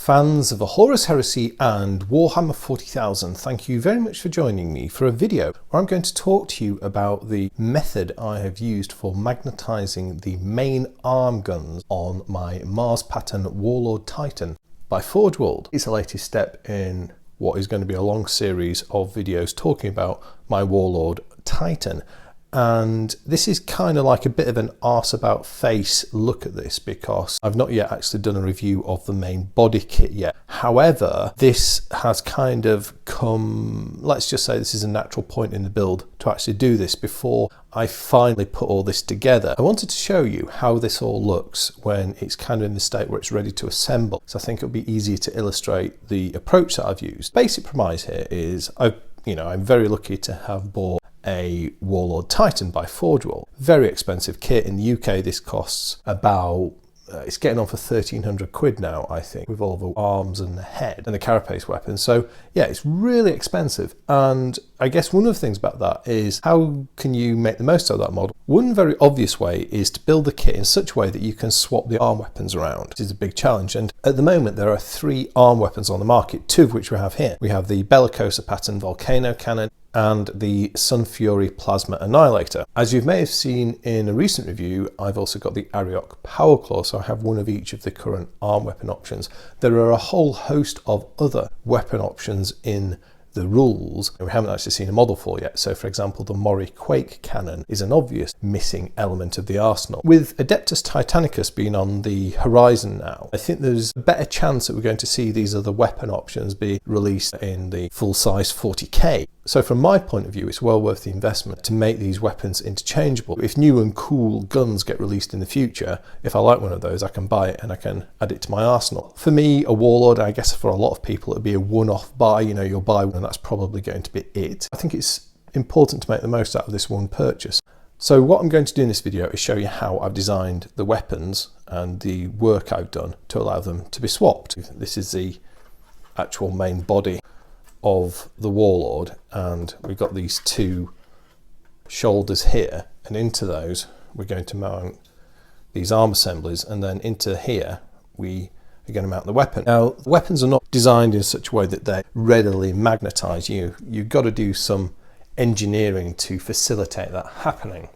Fans of the Horus Heresy and Warhammer 40,000, thank you very much for joining me for a video where I'm going to talk to you about the method I have used for magnetising the main arm guns on my Mars pattern Warlord Titan by Forge World. It's the latest step in what is going to be a long series of videos talking about my Warlord Titan. And this is kind of like a bit of an arse about face look at this because I've not yet actually done a review of the main body kit yet. However, this has kind of come, let's just say this is a natural point in the build to actually do this before I finally put all this together. I wanted to show you how this all looks when it's kind of in the state where it's ready to assemble. So I think it'll be easier to illustrate the approach that I've used. Basic premise here is I'm very lucky to have bought a Warlord Titan by Forge World. Very expensive kit. In the UK this costs about it's getting on for 1,300 quid now, I think, with all the arms and the head and the carapace weapon. So yeah, it's really expensive. And I guess one of the things about that is how can you make the most of that model? One very obvious way is to build the kit in such a way that you can swap the arm weapons around, which is a big challenge. And at the moment there are 3 arm weapons on the market, 2 of which we have here. We have the Bellicosa pattern Volcano Cannon and the Sun Fury Plasma Annihilator. As you may have seen in a recent review, I've also got the Ariok Power Claw, so I have one of each of the current arm weapon options. There are a whole host of other weapon options in the rules we haven't actually seen a model for yet. So for example, the Mori Quake Cannon is an obvious missing element of the arsenal. With Adeptus Titanicus being on the horizon now, I think there's a better chance that we're going to see these other weapon options be released in the full-size 40K. So from my point of view, it's well worth the investment to make these weapons interchangeable. If new and cool guns get released in the future, if I like one of those, I can buy it and I can add it to my arsenal. For me, a Warlord, I guess for a lot of people, it'd be a one-off buy. You know, you'll buy one and that's probably going to be it. I think it's important to make the most out of this one purchase. So what I'm going to do in this video is show you how I've designed the weapons and the work I've done to allow them to be swapped. This is the actual main body of the Warlord, and we've got these 2 shoulders here, and into those we're going to mount these arm assemblies, and then into here we are going to mount the weapon. Now, the weapons are not designed in such a way that they readily magnetize. You've got to do some engineering to facilitate that happening,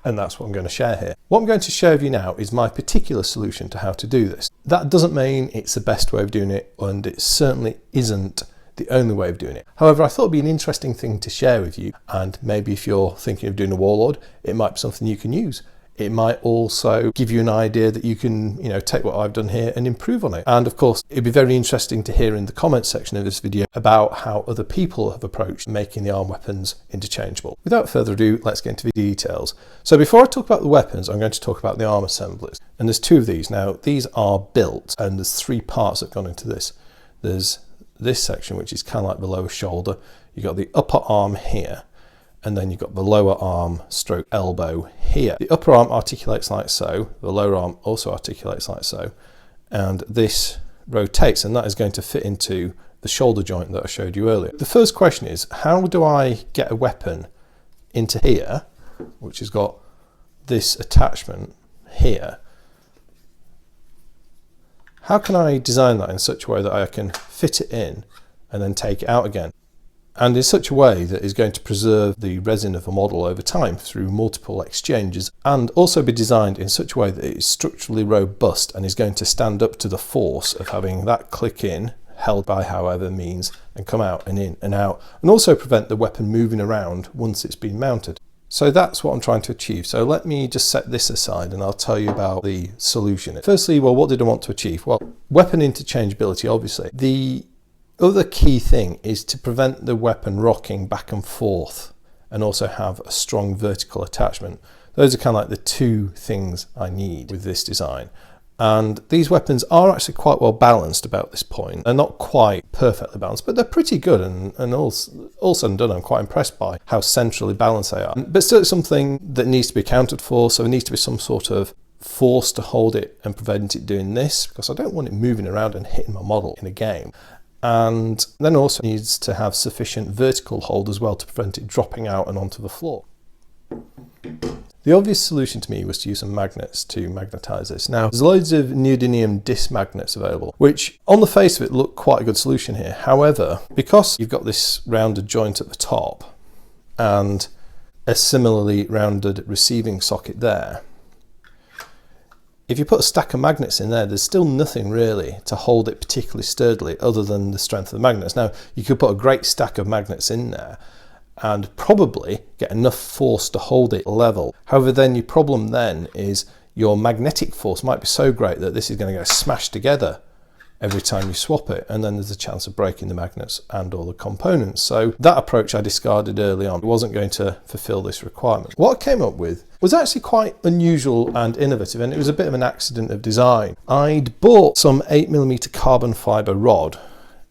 and that's what I'm going to share here. What I'm going to share with you now is my particular solution to how to do this. That doesn't mean it's the best way of doing it, and it certainly isn't the only way of doing it. However, I thought it'd be an interesting thing to share with you, and maybe if you're thinking of doing a Warlord, it might be something you can use. It might also give you an idea that you can, take what I've done here and improve on it. And of course, it'd be very interesting to hear in the comments section of this video about how other people have approached making the arm weapons interchangeable. Without further ado, let's get into the details. So before I talk about the weapons, I'm going to talk about the arm assemblies. And there's 2 of these. Now, these are built, and there's 3 parts that have gone into this. There's this section, which is kind of like the lower shoulder. You've got the upper arm here, and then you've got the lower arm stroke elbow here. The upper arm articulates like so, the lower arm also articulates like so, and this rotates, and that is going to fit into the shoulder joint that I showed you earlier. The first question is, how do I get a weapon into here, which has got this attachment here? How can I design that in such a way that I can fit it in and then take it out again? And in such a way that is going to preserve the resin of a model over time through multiple exchanges, and also be designed in such a way that it is structurally robust and is going to stand up to the force of having that click in, held by however means, and come out and in and out, and also prevent the weapon moving around once it's been mounted. So that's what I'm trying to achieve. So let me just set this aside and I'll tell you about the solution. Firstly, well, what did I want to achieve? Well, weapon interchangeability, obviously. The other key thing is to prevent the weapon rocking back and forth and also have a strong vertical attachment. Those are kind of like the 2 things I need with this design. And these weapons are actually quite well balanced about this point. They're not quite perfectly balanced, but they're pretty good, and all said and done, I'm quite impressed by how centrally balanced they are. But still it's something that needs to be accounted for, so there needs to be some sort of force to hold it and prevent it doing this, because I don't want it moving around and hitting my model in a game. And then also needs to have sufficient vertical hold as well to prevent it dropping out and onto the floor. The The obvious solution to me was to use some magnets to magnetise this. Now, there's loads of neodymium disc magnets available, which on the face of it look quite a good solution here. However, because you've got this rounded joint at the top and a similarly rounded receiving socket there, if you put a stack of magnets in there, there's still nothing really to hold it particularly sturdily other than the strength of the magnets. Now, you could put a great stack of magnets in there and probably get enough force to hold it level. However, then your problem then is your magnetic force might be so great that this is going to go smashed together every time you swap it, and then there's a chance of breaking the magnets and all the components. So that approach I discarded early on. It wasn't going to fulfill this requirement. What I came up with was actually quite unusual and innovative, and it was a bit of an accident of design. I'd bought some 8mm carbon fibre rod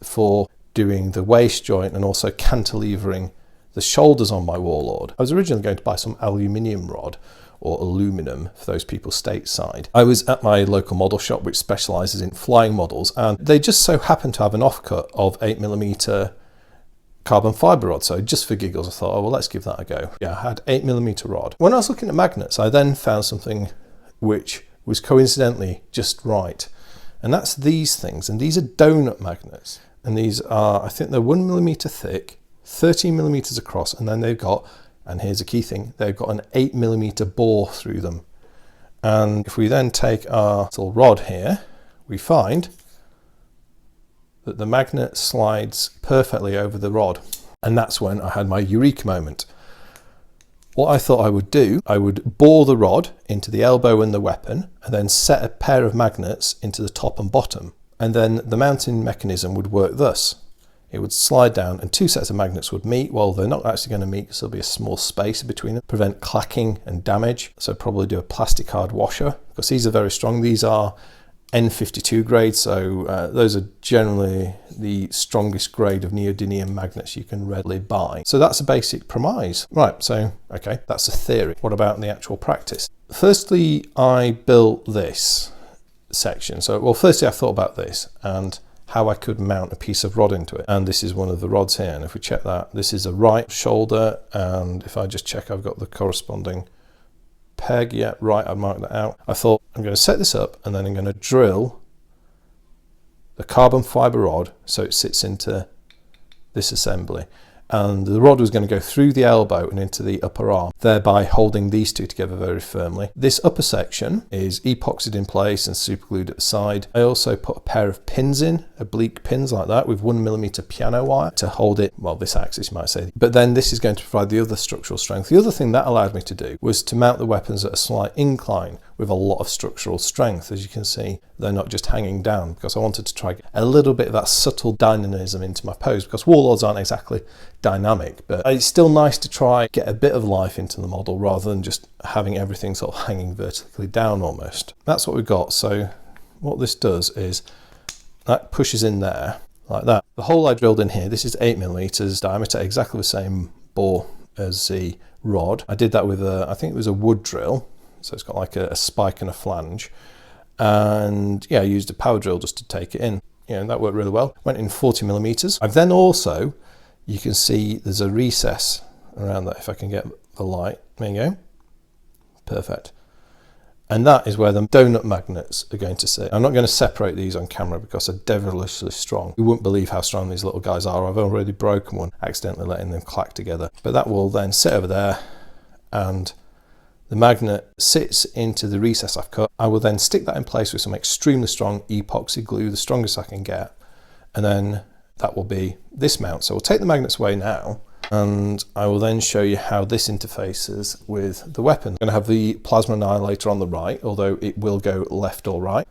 for doing the waist joint and also cantilevering the shoulders on my Warlord. I was originally going to buy some aluminium rod, or aluminum for those people stateside. I was at my local model shop which specialises in flying models, and they just so happened to have an offcut of 8mm carbon fibre rod. So just for giggles I thought, oh well, let's give that a go. Yeah, I had 8mm rod. When I was looking at magnets, I then found something which was coincidentally just right, and that's these things. And these are donut magnets, and these are, I think they're 1mm thick, 13mm across, and then they've got, and here's a key thing, they've got an 8mm bore through them. And if we then take our little rod here, we find that the magnet slides perfectly over the rod. And that's when I had my eureka moment. What I thought I would do, I would bore the rod into the elbow and the weapon, and then set a pair of magnets into the top and bottom. And then the mounting mechanism would work thus. It would slide down and two sets of magnets would meet. Well, they're not actually going to meet because there'll be a small space between them, prevent clacking and damage. So probably do a plastic hard washer, because these are very strong. These are N52 grade, so those are generally the strongest grade of neodymium magnets you can readily buy. So that's a basic premise. Right, so okay, that's a theory. What about the actual practice? Firstly, I built this section. So, well, firstly I thought about this and how I could mount a piece of rod into it. And this is one of the rods here. And if we check that, this is a right shoulder. And if I just check, I've got the corresponding peg. Yeah, right, I'd mark that out. I thought I'm going to set this up and then I'm going to drill the carbon fibre rod so it sits into this assembly. And the rod was going to go through the elbow and into the upper arm, thereby holding these two together very firmly. This upper section is epoxied in place and superglued at the side. I also put a pair of pins in, oblique pins like that, with 1mm piano wire to hold it, well, this axis you might say. But then this is going to provide the other structural strength. The other thing that allowed me to do was to mount the weapons at a slight incline with a lot of structural strength. As you can see, they're not just hanging down, because I wanted to try a little bit of that subtle dynamism into my pose, because Warlords aren't exactly dynamic, but it's still nice to try get a bit of life into the model rather than just having everything sort of hanging vertically down almost. That's what we've got. So what this does is that pushes in there like that. The hole I drilled in here, this is 8mm diameter, exactly the same bore as the rod. I did that with a, I think it was a wood drill. So it's got like a spike and a flange, and yeah, I used a power drill just to take it in. Yeah, and that worked really well. Went in 40mm. I've then also, you can see there's a recess around that. If I can get the light, there you go. Perfect. And that is where the donut magnets are going to sit. I'm not going to separate these on camera because they're devilishly strong. You wouldn't believe how strong these little guys are. I've already broken one, accidentally letting them clack together. But that will then sit over there, and the magnet sits into the recess I've cut. I will then stick that in place with some extremely strong epoxy glue, the strongest I can get. And then that will be this mount. So we'll take the magnets away now, and I will then show you how this interfaces with the weapon. I'm going to have the plasma annihilator on the right, although it will go left or right.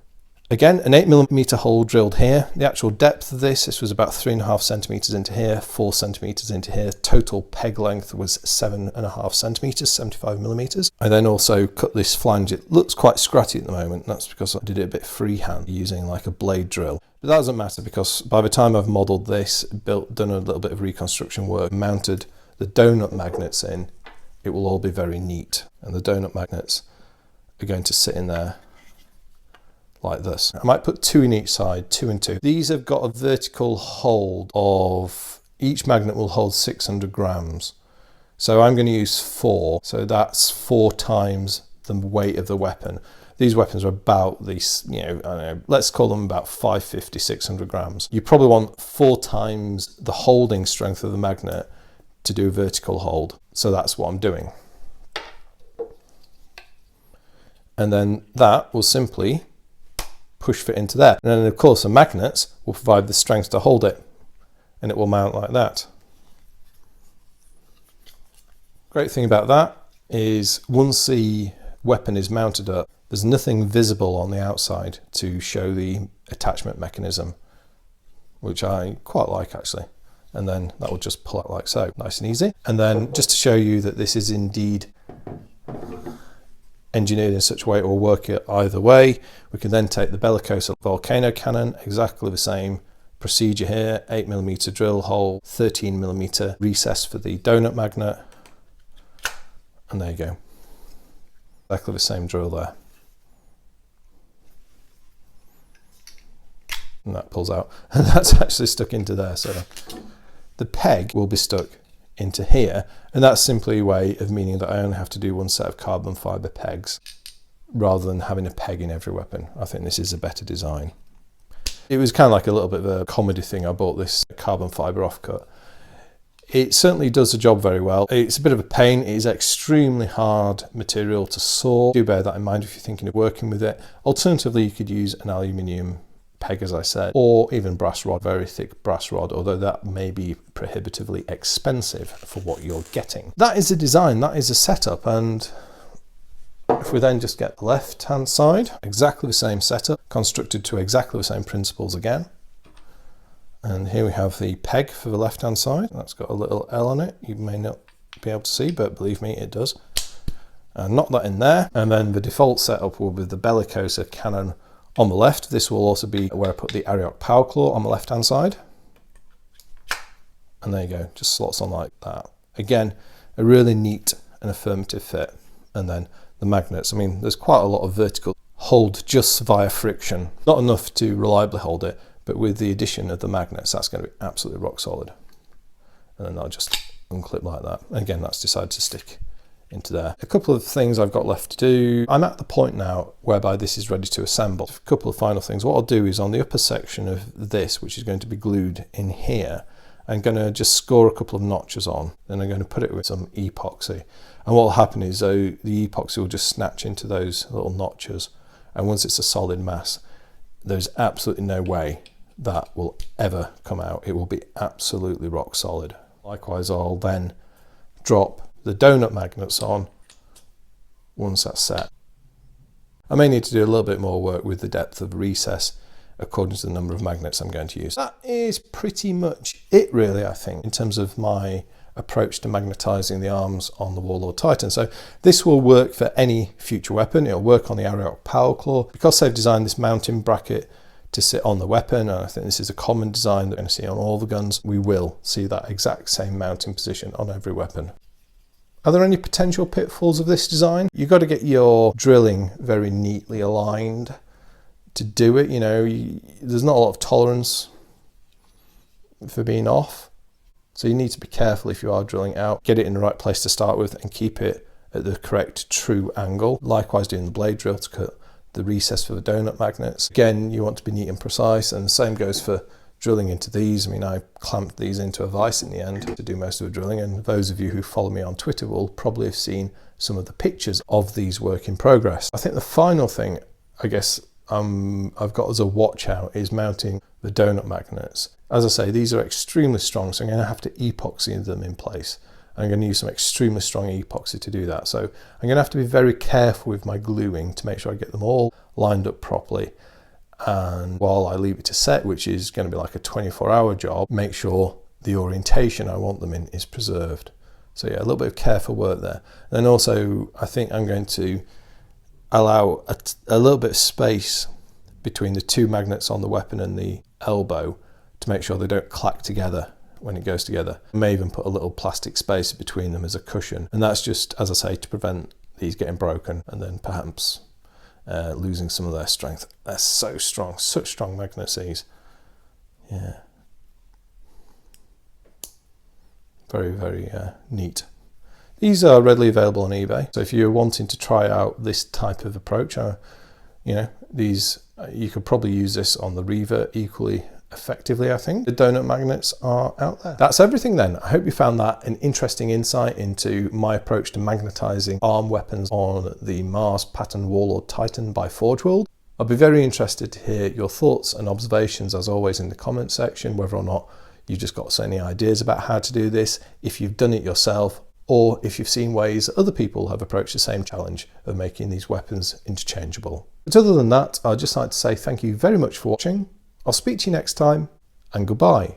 Again, an 8mm hole drilled here. The actual depth of this was about 3.5 centimeters into here, 4 centimeters into here. Total peg length was 7.5 centimeters, 75mm. I then also cut this flange. It looks quite scratchy at the moment. That's because I did it a bit freehand using like a blade drill. But that doesn't matter, because by the time I've modeled this, done a little bit of reconstruction work, mounted the donut magnets in, it will all be very neat. And the donut magnets are going to sit in there like this. I might put 2 in each side, 2 and 2. These have got a vertical hold of, each magnet will hold 600 grams. So I'm going to use 4, so that's 4 times the weight of the weapon. These weapons are about these, you know, I don't know, let's call them about 550, 600 grams. You probably want 4 times the holding strength of the magnet to do a vertical hold. So that's what I'm doing. And then that will simply push fit into there. And then of course the magnets will provide the strength to hold it, and it will mount like that. Great thing about that is once the weapon is mounted up, there's nothing visible on the outside to show the attachment mechanism, which I quite like actually. And then that will just pull out like so, nice and easy. And then just to show you that this is indeed engineered in such a way it will work either way, we can then take the bellicose volcano cannon, exactly the same procedure here, 8mm drill hole, 13mm recess for the donut magnet, and there you go, exactly the same drill there. And that pulls out, and that's actually stuck into there. So the peg will be stuck into here, and that's simply a way of meaning that I only have to do one set of carbon fibre pegs rather than having a peg in every weapon. I think this is a better design. It was kind of like a little bit of a comedy thing. I bought this carbon fibre offcut. It certainly does the job very well. It's a bit of a pain. It is extremely hard material to saw. Do bear that in mind if you're thinking of working with it. Alternatively, you could use an aluminium peg, as I said, or even brass rod, very thick brass rod, although that may be prohibitively expensive for what you're getting. That is a design, that is a setup, and if we then just get the left hand side, exactly the same setup, constructed to exactly the same principles again. And here we have the peg for the left hand side. That's got a little L on it. You may not be able to see, but believe me, it does. And knock that in there. And then the default setup will be the bellicosa cannon on the left. This will also be where I put the Arioch power claw on the left hand side. And there you go, just slots on like that. Again, a really neat and affirmative fit. And then the magnets, I mean, there's quite a lot of vertical hold just via friction. Not enough to reliably hold it, but with the addition of the magnets, that's going to be absolutely rock solid. And then I'll just unclip like that. Again, that's decided to stick into there. A couple of things I've got left to do. I'm at the point now whereby this is ready to assemble. A couple of final things. What I'll do is on the upper section of this, which is going to be glued in here, I'm going to just score a couple of notches on, then I'm going to put it with some epoxy. And what will happen is the epoxy will just snatch into those little notches, and once it's a solid mass, there's absolutely no way that will ever come out. It will be absolutely rock solid. Likewise, I'll then drop the donut magnets on once that's set. I may need to do a little bit more work with the depth of recess according to the number of magnets I'm going to use. That is pretty much it really, I think, in terms of my approach to magnetizing the arms on the Warlord Titan. So this will work for any future weapon. It'll work on the Arioch power claw. Because they've designed this mounting bracket to sit on the weapon, and I think this is a common design that we're going to see on all the guns, we will see that exact same mounting position on every weapon. Are there any potential pitfalls of this design? You've got to get your drilling very neatly aligned to do it. You know, there's not a lot of tolerance for being off. So you need to be careful if you are drilling out. Get it in the right place to start with and keep it at the correct true angle. Likewise doing the blade drill to cut the recess for the donut magnets. Again, you want to be neat and precise, and the same goes for drilling into these. I mean, I clamped these into a vise in the end to do most of the drilling, and those of you who follow me on Twitter will probably have seen some of the pictures of these work in progress. I think the final thing, I guess, I've got as a watch out is mounting the donut magnets. As I say, these are extremely strong, so I'm going to have to epoxy them in place. I'm going to use some extremely strong epoxy to do that. So I'm going to have to be very careful with my gluing to make sure I get them all lined up properly. And while I leave it to set, which is going to be like a 24-hour job, make sure the orientation I want them in is preserved. So yeah, a little bit of careful work there. And then also, I think I'm going to allow a little bit of space between the two magnets on the weapon and the elbow to make sure they don't clack together when it goes together. I may even put a little plastic space between them as a cushion, and that's just, as I say, to prevent these getting broken and then perhaps losing some of their strength. They're so strong, such strong Magnetise. Yeah. Very, very neat. These are readily available on eBay. So if you're wanting to try out this type of approach, you could probably use this on the Reaver equally effectively, I think. The donut magnets are out there. That's everything then. I hope you found that an interesting insight into my approach to magnetizing arm weapons on the Mars pattern Warlord Titan by Forge World. I'll be very interested to hear your thoughts and observations, as always, in the comment section, whether or not you've just got any ideas about how to do this, if you've done it yourself, or if you've seen ways that other people have approached the same challenge of making these weapons interchangeable. But other than that, I'd just like to say thank you very much for watching. I'll speak to you next time, and goodbye.